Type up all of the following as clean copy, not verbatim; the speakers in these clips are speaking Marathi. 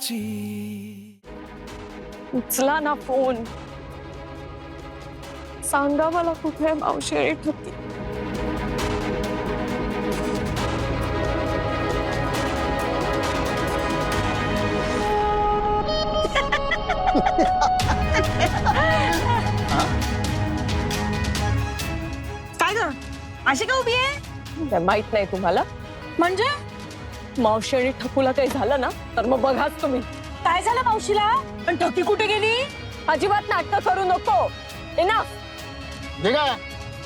माझी. उचला ना फोन. सांगा मला कुठे आहे मावशी आणि ठकी. काय ग अशी का उभी आहे? काय माहित नाही तुम्हाला? म्हणजे मावशी आणि ठकूला काही झालं ना तर मग बघाच तुम्ही. काय झालं मावशीला? पण ठकी कुठे गेली? अजिबात नाटक करू नको. इनफ. निघा.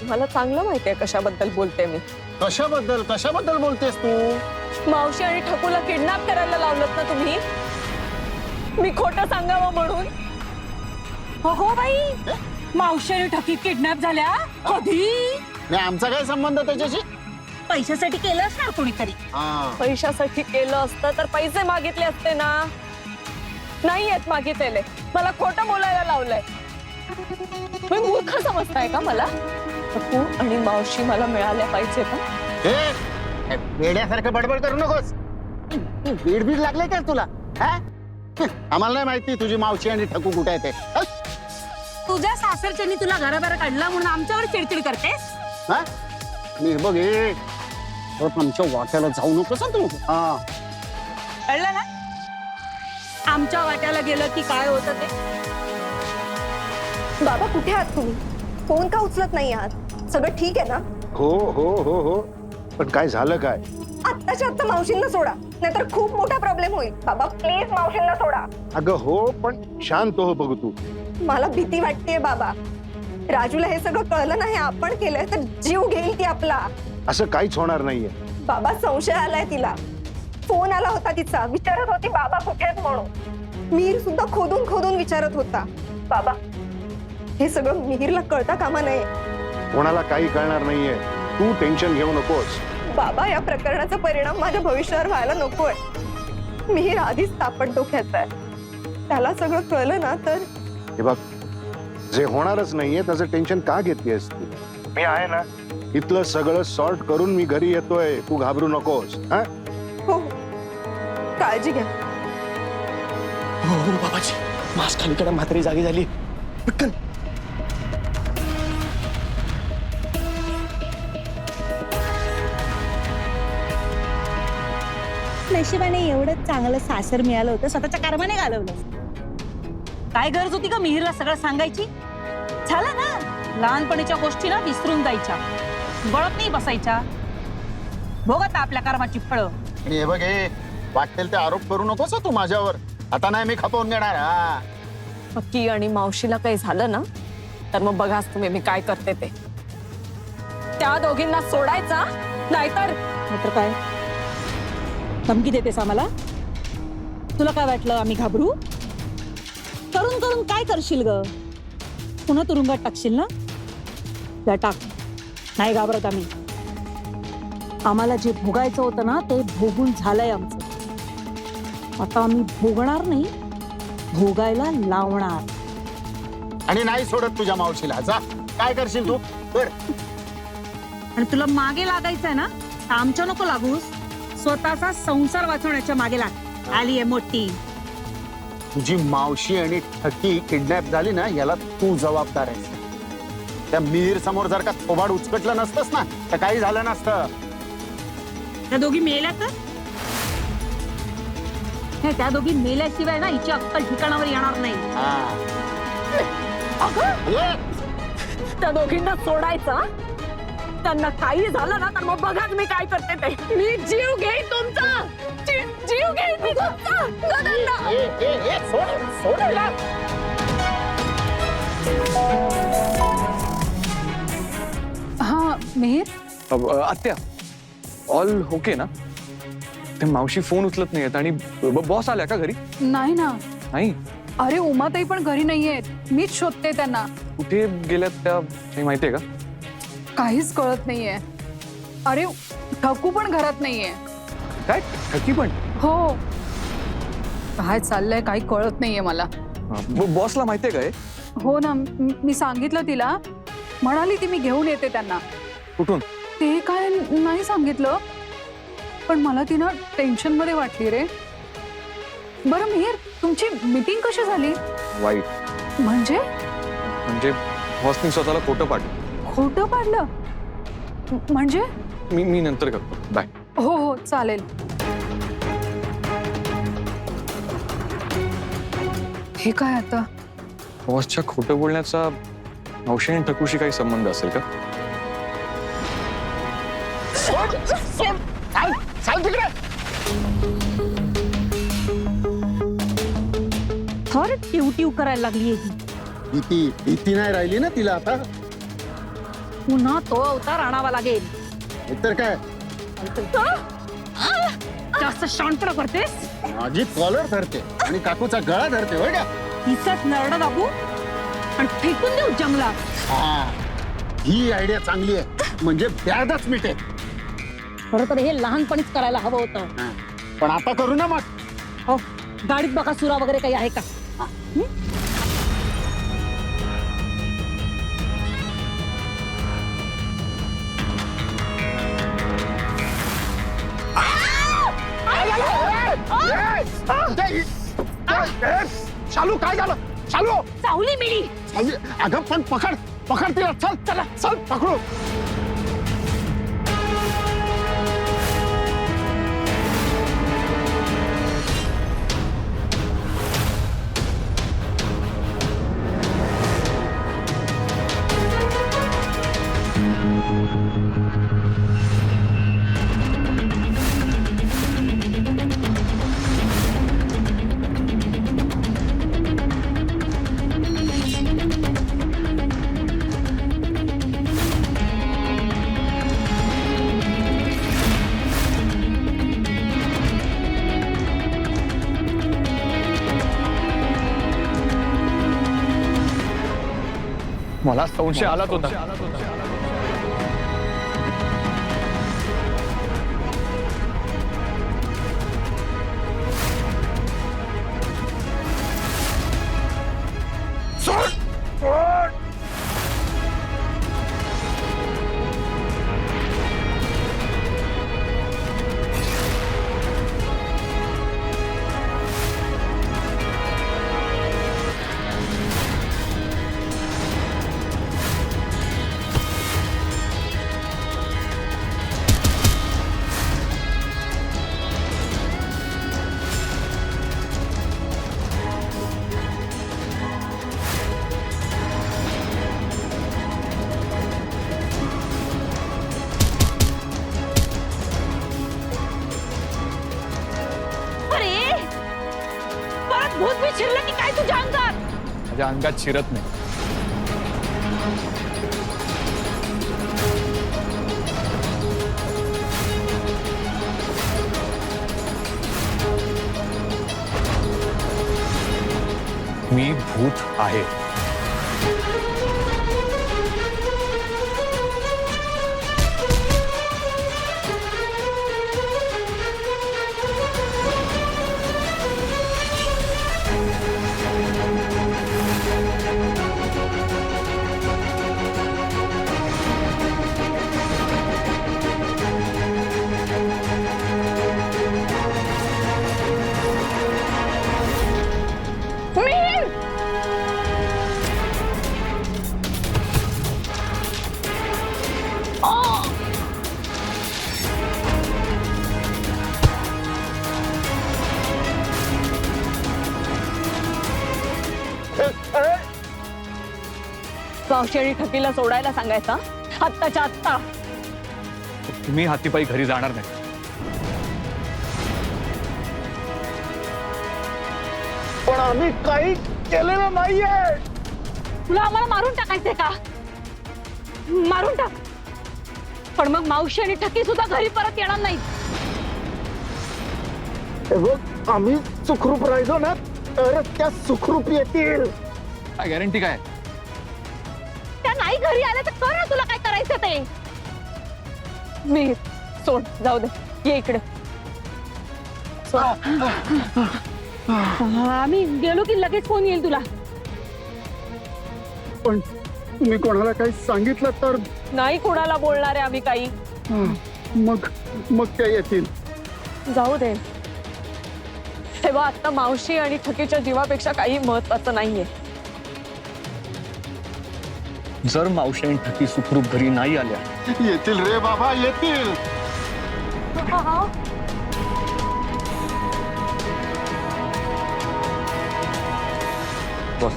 मला चांगलं माहितीये कशाबद्दल बोलते मी. कशाबद्दल कशाबद्दल बोलतेस तू? मावशी आणि ठकूला किडनॅप करायला लावलत ना तुम्ही. मी खोटं सांगावं म्हणून. हो बाई, मावशी आणि ठकी किडनॅप झाल्या कधी? नाही, आमचा काय संबंध त्याच्याशी? पैशासाठी केलं असणार कोणीतरी. पैशासाठी केलं असतं तर पैसे मागितले असते ना. नाही येत मागितलेले. मला खोटं बोलायला लावलंय. तुम्ही मूर्ख समजताय का मला? ठकू आणि मावशी मला मिळाल्या पाहिजे का? वेड्यासारखं बडबड करू नकोस. बीड बीड लागले का तुला? आम्हाला नाही माहिती तुझी मावशी आणि ठकू कुठे आहे ते. तुझ्या सासरच्यांनी तुला घराबाहेर काढला म्हणून आमच्यावर चिडचिड करतेस? मी बघ आमच्या वाट्याला जाऊ नकोस तू. कळलं ना? आमच्या वाट्याला गेलं की काय होतं ते. बाबा कुठे आहात तुम्ही? फोन का उचलत नाही आहात? सगळं ठीक आहे ना? हो हो हो हो, पण काय झालं काय? आत्ताच्या आत्ता मावशींना सोडा, नाहीतर खूप मोठा प्रॉब्लेम होईल. बाबा प्लीज मावशींना सोडा. अगं हो, पण शांत हो बघू तू. मला भीती वाटतेय बाबा. राजूला हे सगळं कळलं नाही आपण केलंय तर जीव घेईल ती आपला. असं काहीच होणार नाहीये. बाबा संशय आलाय तिला. फोन आला होता तिचा, विचारत होती बाबा कुठे आहेत म्हणून. मिहीर सुद्धा खोदून खोदून विचारत होता. बाबा हे सगळं मिहीरला कळता कामा नये. कोणाला काही कळणार नाहीये. तू टेन्शन घेऊ नकोस. बाबा या प्रकरणाचा परिणाम माझ्या भविष्यावर व्हायला नकोय. मिहीर आधीच तापट डोक्याचा आहे. त्याला सगळं कळलं ना तर. हे बघ, जे होणारच नाहीये त्याचं टेन्शन का घेतेस तू? मी आहे ना. इथलं सगळं सॉर्ट करून मी घरी येतोय. तू घाबरू नकोस. हो, काळजी घ्या. हो बाबाजी, मास्क खाली करा. म्हातारी जागी झाली. पटकन. नशिबाने एवढं चांगलं सासर मिळालं होतं, स्वतःच्या कर्माने घालवलं. काय गरज होती का मिहीरला सगळं सांगायची? झालं ना, लहानपणीच्या गोष्टी ना विसरून जायच्या, गळत नाही बसायच्या. भोगत आपल्या कर्माची फळं. आणि हे बघ वाटेल ते आरोप करू नकोस तू माझ्यावर. आता नाही मी खपवून घेणार. ठकी आणि मावशीला काही झालं ना तर मग बघाच तुम्ही मी काय करते ते. त्या दोघींना सोडायचा नाहीतर काय धमकी देतेस आम्हाला? तुला काय वाटलं आम्ही घाबरू? करून करून काय करशील ग? पुन्हा तुरुंगात टाकशील ना? त्या टाक. नाही घाबरत आम्ही. आम्हाला जे भोगायचं होतं ना ते भोगून झालंय आमचं. आता आम्ही भोगणार नाही, भोगायला लावणार. आणि नाही सोडत तुझ्या मावशीला. जा, काय करशील तू कर. आणि तुला मागे लागायचंय ना, आमच्या नको लागूस. स्वतःचा संसार वाचवण्याच्या मागे लाग. आलीये मोठी. तुझी मावशी आणि ठकी किडनॅप झाली ना याला तू जबाबदार आहेस. त्या मिहीर समोर जर का थोबाड उचकटलं नसतंस ना तर काही झालं नसतं. त्या दोघी मेल्या तर त्या दोघी मेल्याशिवाय ना हिची अक्कल ठिकाणावर येणार नाही. त्या दोघींना सोडायचा. त्यांना काही झालं ना तर मग बघाच मी काय करते ते. मी जीव घेईन तुमचा. जीव घेईन मी तुमचा. सोड याला. हाँ मिहीर. आत्या, ऑल ओके ना? ते मावशी फोन उचलत नाहीयेत आणि बॉस आल्या का घरी? नाही ना. नाही. अरे उमाताई पण घरी नाहीयेत. मीच शोधते त्यांना. कुठे गेल्यात त्या काही माहितीये का? काहीच कळत नाहीये. अरे ठकू पण घरात नाहीये. काय? ठकी पण? हो. काय चाललंय काही कळत नाहीये मला. बॉसला माहितीये का हे? हो ना, मी सांगितलं तिला. म्हणाली ती मी घेऊन येते त्यांना. कुठून? ते काय नाही सांगितलं, पण मला ती ना टेन्शन मध्ये वाटली रे. बरं मिहीर, तुमची मीटिंग कशी झाली? वाईट म्हणजे म्हणजे बॉसनी स्वतःला खोटं पाडलं. खोटं पाडलं? म्हणजे मी नंतर करतो. बाय. हो हो चालेल. हे काय आता? बॉसच्या खोटं बोलण्याचा मावशी आणि ठकूशी काही संबंध असेल का? थर टिव करायला लागली ही. भीती भीती नाही राहिली ना तिला आता. पुन्हा तो अवतार आणावा लागेल. नाहीतर काय, जास्त शांतपणा करतेस. माझी कॉलर धरते आणि काकूचा गळा धरते होय का? हिसत नरड दाबू आणि फेकून देऊ जंगलात. हा, ही आयडिया चांगली आहे. म्हणजे व्याजच मिटेल. खरं तर हे लहानपणीच करायला हवं होतं. हा. पण आता करू ना मग. हो, गाडीत बघा सुरा वगैरे काही आहे का? चालू काय झालं? चालू चावली मिळी. अगं पण पकड पकड तिला. चल चला चल पकडू. मला संशय आलाच होता. अरे परत भूत बी शिरलं की काय तुझ्या अंगात? माझ्या अंगात शिरत नाही. मी भूत आहे. मावशी आणि ठकीला सोडायला सांगायचा आत्ताच्या आत्ता. तुम्ही हातीपायी घरी जाणार नाही. पण आम्ही काही केलेलं नाहीये. तुला आम्हाला मारून टाकायचंय का? मारून टाक. पण मग मावशी आणि ठकी सुद्धा घरी परत येणार नाही. आम्ही सुखरूप राहिलो ना तर त्या सुखरूप येतील. काय गॅरंटी काय? त्या नाही घरी आल्या तर कर ना तुला काय करायचं ते. मी सोड, जाऊ दे, ये इकडे. आम्ही गेलो की लगेच फोन येईल तुला. पण तुम्ही कोणाला काही सांगितलं तर नाही कुणाला बोलणार आहे आम्ही काही. मग मग काय येतील. जाऊ दे. तेव्हा आता मावशी आणि ठकीच्या जीवापेक्षा काही महत्वाचं नाहीये. जर मावशी आणि ठकी सुखरूप घरी नाही आल्या, येतील रे बाबा, येतील. बस.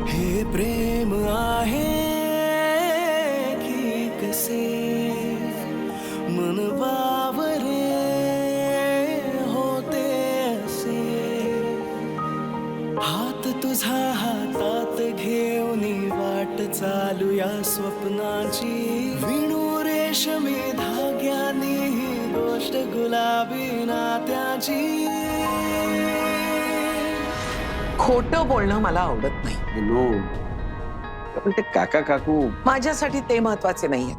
हे प्रेम आहे की कसे मन बावरे होते असे, हात तुझा हातात घेऊन वाट चालूया स्वप्नाची, विणू रेशमी धाग्यानी ही गोष्ट गुलाबी नात्याची. खोटं बोलणं मला आवडत नाही. नो, पण ते काका काकू माझ्यासाठी ते महत्वाचे नाहीये.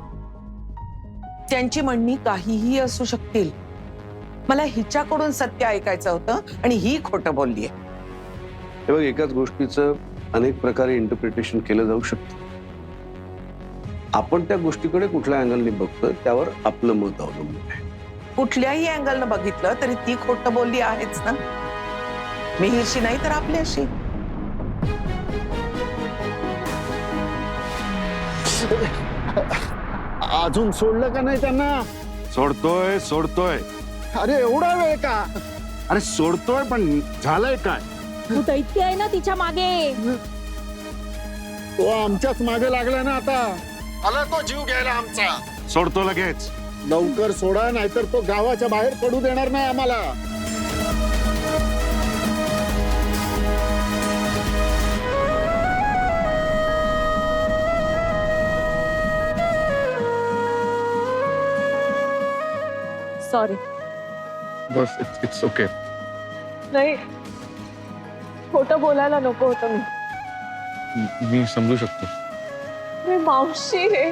त्यांची म्हणणी काहीही असू शकतील. मला हिच्याकडून सत्य ऐकायचं होतं आणि ही खोटं बोललीये. हे बघ, एकाच गोष्टीचं अनेक प्रकारे इंटरप्रिटेशन केलं जाऊ शकतं. आपण त्या गोष्टीकडे कुठल्या अँगलने बघतोय त्यावर आपलं मत अवलंबून आहे. कुठल्याही अँगलनं बघितलं तरी ती खोटं बोलली आहेच ना. मिहीरशी नाही तर आपल्याशी. अजून सोडलं का नाही त्यांना? सोडतोय सोडतोय. अरे एवढा वेळ का? अरे सोडतोय, पण झालंय काय? तू दैत्य आहे ना तिच्या मागे. तो आमच्याच मागे लागला ना आता. आला तो जीव घ्यायला आमचा. सोडतो लगेच. लवकर सोडा, नाहीतर तो गावाच्या बाहेर पडू देणार नाही आम्हाला. सॉरी. Bus, it's okay. नाही, खोटं बोलायला नको होतं मी समजू शकतो. मी मावशी रे.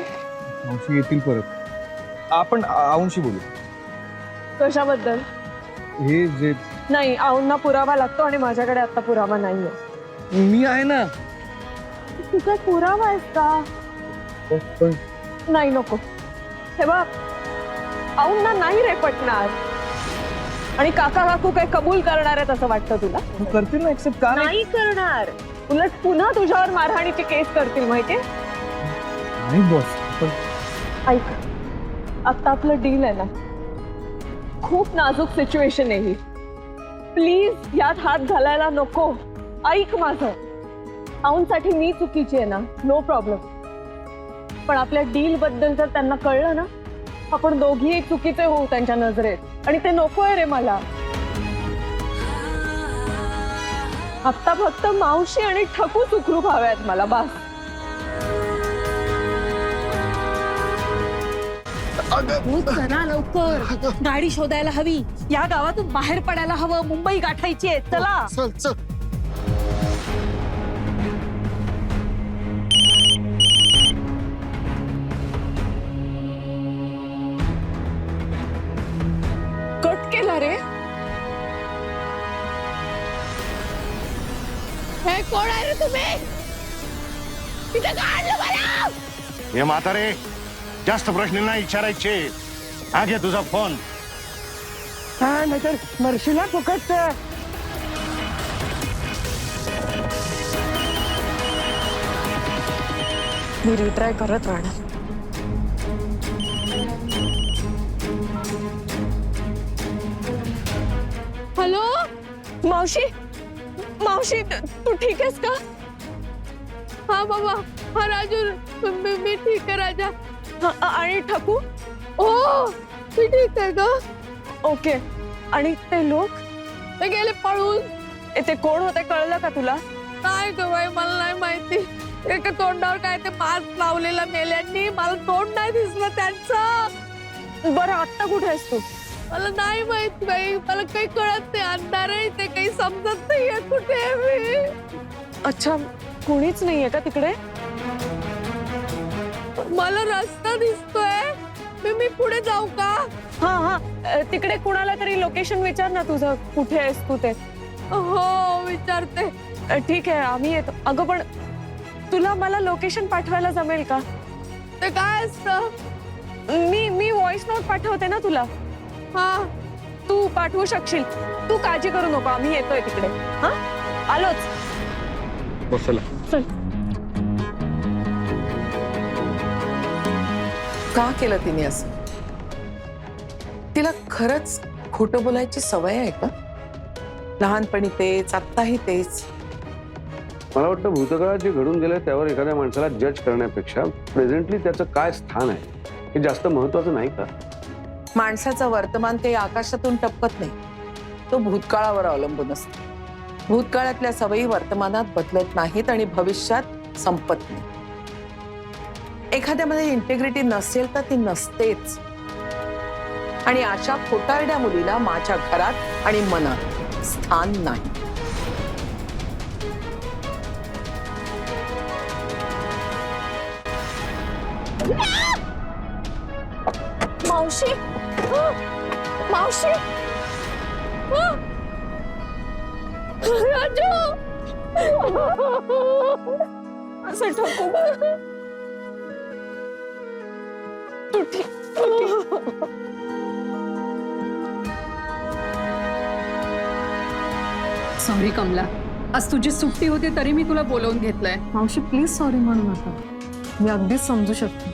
मावशी येतील परत. आपण आऊंशी बोलू. कशाबद्दल? हे जे नाही, आऊंना पुरावा लागतो आणि माझ्याकडे आता पुरावा नाहीये. मी आहे ना. तुझा पुरावा आहेस का? पण नाही, नको. हे बघ, आऊंना नाही रे पटणार. आणि काका काकू काय कबूल करणार आहेत असं वाटतं तुला? करतील ना एक्सेप्ट का नाही करणार. उलट पुन्हा तुझ्यावर मारहाणीची केस करतील माहितीये. नाही बॉस. ऐक, आता आपलं डील आहे ना, खूप नाजूक सिच्युएशन आहे ही. प्लीज यात हात घालायला नको. ऐक माझं. आऊंसाठी मी चुकीची आहे ना, नो प्रॉब्लेम. पण आपल्या डील बद्दल जर त्यांना कळलं ना, आपण दोघीही चुकीचे होऊ त्यांच्या नजरेत, आणि ते नकोय रे मला. आता फक्त मावशी आणि ठकू सुखरूप हव्यात मला, बस. तू चला लवकर. गाडी शोधायला हवी. या गावातून बाहेर पडायला हवं. मुंबई गाठायची आहे. चला. चल चल. कट केला रे. हे कोण आहे रे तुम्ही? तिथे काढलं मला. हे म्हातारे, जास्त प्रश्न नाही विचारायचे. हा घे तुझा फोन. नाहीतर मर्शीला फुकट. मी रिट्राय करत राहणार. हॅलो मावशी. मावशी, तू ठीक आहेस का? हा बाबा. हा राजू, मी ठीक आहे राजा. आणि ठकू? ओ, मी ठीक आहे का? ओके. आणि ते लोक? ते गेले पळून. ते कोण होते कळलं का तुला? काय ग बाई, मला नाही माहिती. एका तोंडावर काय ते मास्क लावलेला मेल्यांनी, मला तोंड नाही दिसलं त्यांचं. बरं, आता कुठे आहेस तू? मला नाही माहित बाई, मला काही कळत नाही. अंधार आहे, ते काही समजत नाहीये कुठे आहे मी. अच्छा, कोणीच नाहीये का तिकडे? मला रस्ता दिसतोय. मी पुढे जाऊ का? हा हा, तिकडे कुणाला तरी लोकेशन विचार ना तुझं, कुठे आहेस तू ते. हो, विचारते. ठीक आहे, आम्ही येतो. अगं पण तुला मला लोकेशन पाठवायला जमेल का? ते काय असतं? मी व्हॉइस नोट पाठवते ना तुला. हा तू पाठवू शकशील. तू काळजी करू नको, आम्ही येतोय तिकडे. हा, आलोच. बसला. का केलं तिने असं? तिला खरंच खोटं बोलायची सवय आहे का? लहानपणी तेच, आत्ताही तेच. मला वाटतं भूतकाळात जे घडून गेलं त्यावर एखाद्या माणसाला जज करण्यापेक्षा प्रेझेंटली त्याचं काय स्थान आहे हे जास्त महत्वाचं नाही का? माणसाचं वर्तमान ते आकाशातून टपकत नाही, तो भूतकाळावर अवलंबून असतो. भूतकाळातल्या सवयी वर्तमानात बदलत नाहीत आणि भविष्यात संपत नाही. एखाद्यामध्ये इंटेग्रिटी नसेल तर ती नसतेच. आणि अशा खोटारड्या मुलीला माझ्या घरात आणि मनात स्थान नाही. मावशी, मावशी, राजू, असं ठोकू तुटी. सॉरी कमला, आज तुझी सुट्टी होती तरी मी तुला बोलवून घेतलंय. मावशी प्लीज सॉरी म्हणू नका, मी अगदीच समजू शकते.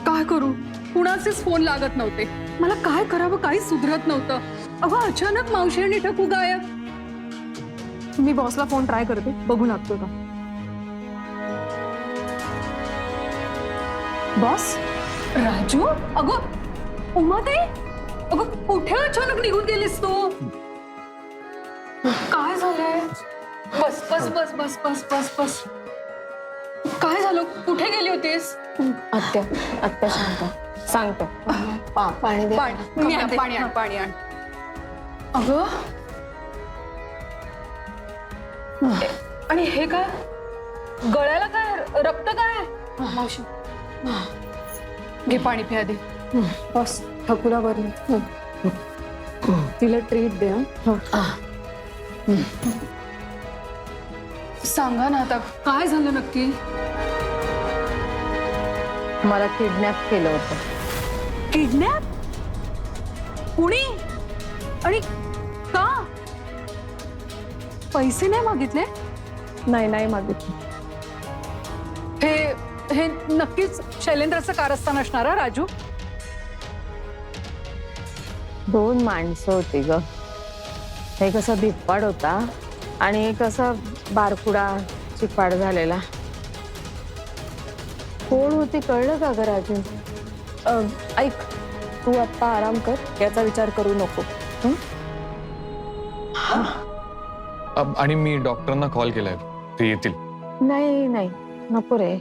काय करू, कुणाचेच फोन लागत नव्हते. मला काय करावं काही सुधरत नव्हतं. अगं अचानक मावशी आणि ठकू गायब. मी बॉसला फोन ट्राय करते, बघू लागतो का. बॉस, राजू, अगं उमाताई, अगं कुठे अचानक निघून गेलीस तू? काय झालंय? बस बस बस बस बस बस बस. काय झालं, कुठे गेली होतीस? आत्या, आत्या सांगतो, सांगतो. पाणी दे. पाणी आण, पाणी आण, पाणी आण. अगं आणि हे काय, गळ्याला काय, रक्त काय? मावशी घे पाणी प्या दे. बस ठकुला बरं, तिला ट्रीट दे. सांगा ना आता काय झालं नक्की? मला किडनॅप केलं होतं. किडनॅप? कुणी आणि का? पैसे नाही मागितले? नाही, नाही मागितलं. हे नक्कीच शैलेंद्रचं कारस्थान असणार हा राजू. 2 माणसं होती ग. एक असा भिप्पाड होता आणि एक असा बारकुडा चिपाड झालेला. कोण होती कळलं का ग राजू? ऐक, तू आता आराम कर, याचा विचार करू नको. आणि मी डॉक्टरांना कॉल केलाय, ते येतील. नाही नाही नको रे,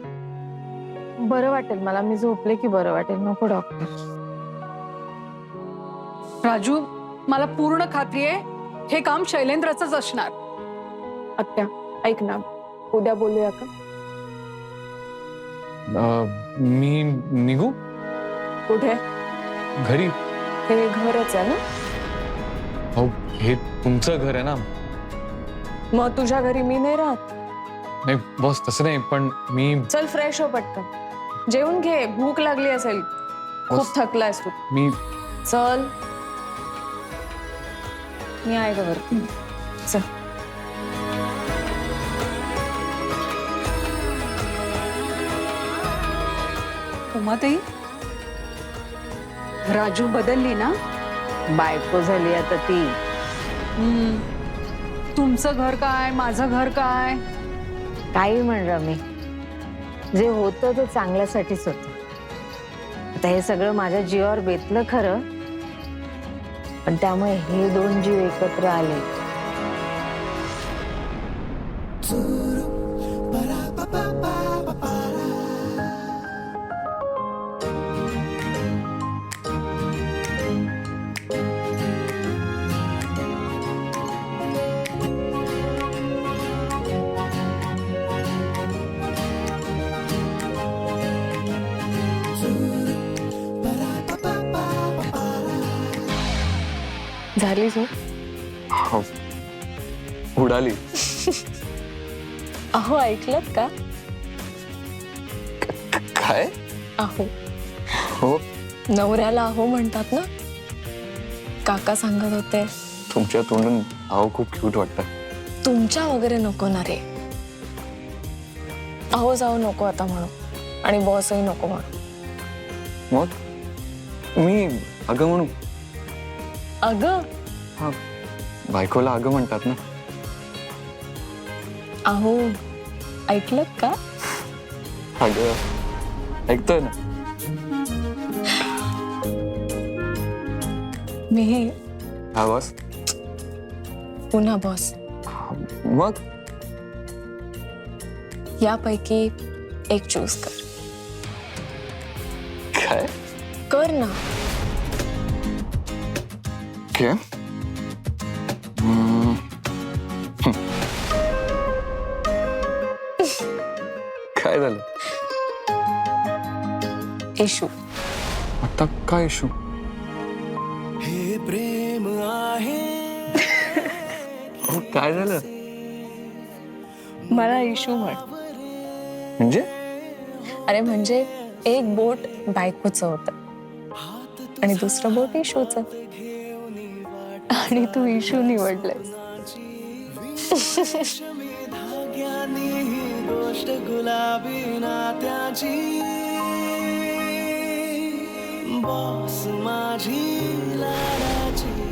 बरं वाटेल मला. मी झोपले की बरं वाटेल. नको डॉक्टर. राजू, मला पूर्ण खात्री आहे हे काम शैलेंद्रचंच असणार. आत्या ऐक ना, उद्या बोलूया का? मी निघू कुठे? घरी. हे घरच आहे ना? हो, हे तुमचं घर आहे ना. मग तुझ्या घरी मी नाही राहत. नाही बस तसं नाही, पण मी चल फ्रेश हो पटकन, जेवून घे, भूक लागली असेल. खूप थकलायस तू. मी चल, मी आहे का बरं. चल. उमाताई, राजू बदलली ना? बायको झाली आता ती. तुमचं घर काय, माझं घर काय? काही म्हण रमी, जे होतं ते चांगल्यासाठीच होतं. आता हे सगळं माझ्या जीवावर बेतलं खरं, पण त्यामुळे हे 2 जीव एकत्र आले. झाली झोप? हो, उडाली. अहो ऐकलत का? काय? अहो, हो, नवऱ्याला अहो म्हणतात ना. काका सांगत होते तुमच्या तोंडून अहो खूप क्यूट वाटतं. तुमच्या वगैरे नको ना रे. अहो जाऊ नको आता म्हणू आणि बॉसही नको म्हणू. मग मी अगं म्हणू. अगं हा, बायकोला अगं म्हणतात ना. अहो ऐकलं का? अगं ऐकतोय ना. मी हा बॉस. पुन्हा बॉस. मग यापैकी एक चूज कर. काय कर ना. काय काय झालं इशू. आता काय इशू? अहो, काय झालं मला इशू म्हण. म्हणजे? अरे म्हणजे एक बोट बायकोचं होतं आणि दुसरं बोट इशूचं आणि तू इशू निवडलंय. गोष्ट गुलाबी नात्याची बॉस माझी लाडाची